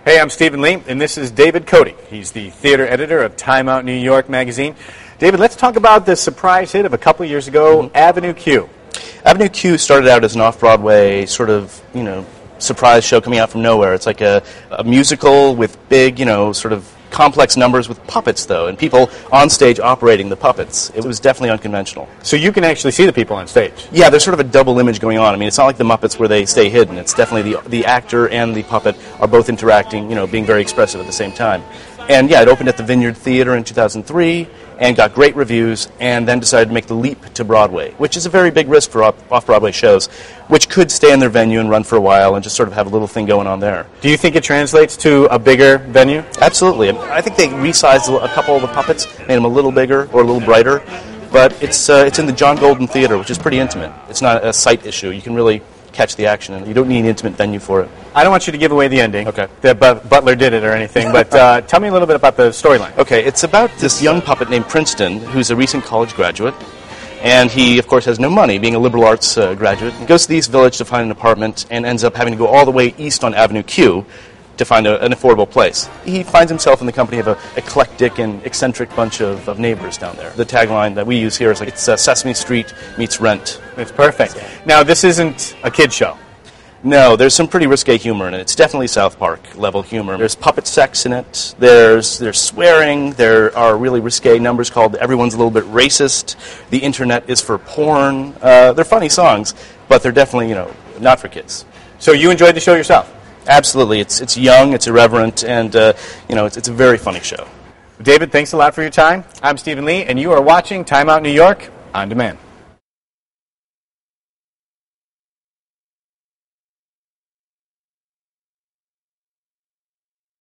Hey, I'm Stephen Lee, and this is David Cody. He's the theater editor of Time Out New York magazine. David, let's talk about the surprise hit of a couple years ago, Avenue Q. Avenue Q started out as an off-Broadway sort of, surprise show coming out from nowhere. It's like a musical with big, sort of complex numbers with puppets, though, and people on stage operating the puppets. It was definitely unconventional. So you can actually see the people on stage? Yeah, there's sort of a double image going on. I mean, it's not like the Muppets where they stay hidden. It's definitely the actor and the puppet are both interacting, being very expressive at the same time. And yeah, it opened at the Vineyard Theater in 2003 and got great reviews, and then decided to make the leap to Broadway, which is a very big risk for off-Broadway shows, which could stay in their venue and run for a while and just sort of have a little thing going on there. Do you think it translates to a bigger venue? Absolutely. I think they resized a couple of the puppets, made them a little bigger or a little brighter, but it's in the John Golden Theater, which is pretty intimate. It's not a sight issue. You can really catch the action, and you don't need an intimate venue for it. I don't want you to give away the ending, okay, that Butler did it or anything, but tell me a little bit about the storyline. Okay, it's about this young puppet named Princeton, who's a recent college graduate, and he, of course, has no money, being a liberal arts graduate. He goes to the East Village to find an apartment and ends up having to go all the way east on Avenue Q to find an affordable place. He finds himself in the company of an eclectic and eccentric bunch of neighbors down there. The tagline that we use here is like, it's Sesame Street meets Rent. It's perfect. Now, this isn't a kid's show. No, there's some pretty risque humor in it. It's definitely South Park-level humor. There's puppet sex in it. There's swearing. There are really risque numbers called Everyone's a Little Bit Racist. The Internet is for Porn. They're funny songs, but they're definitely, not for kids. So you enjoyed the show yourself? Absolutely. It's young, it's irreverent, and, it's a very funny show. David, thanks a lot for your time. I'm Stephen Lee, and you are watching Time Out New York on demand.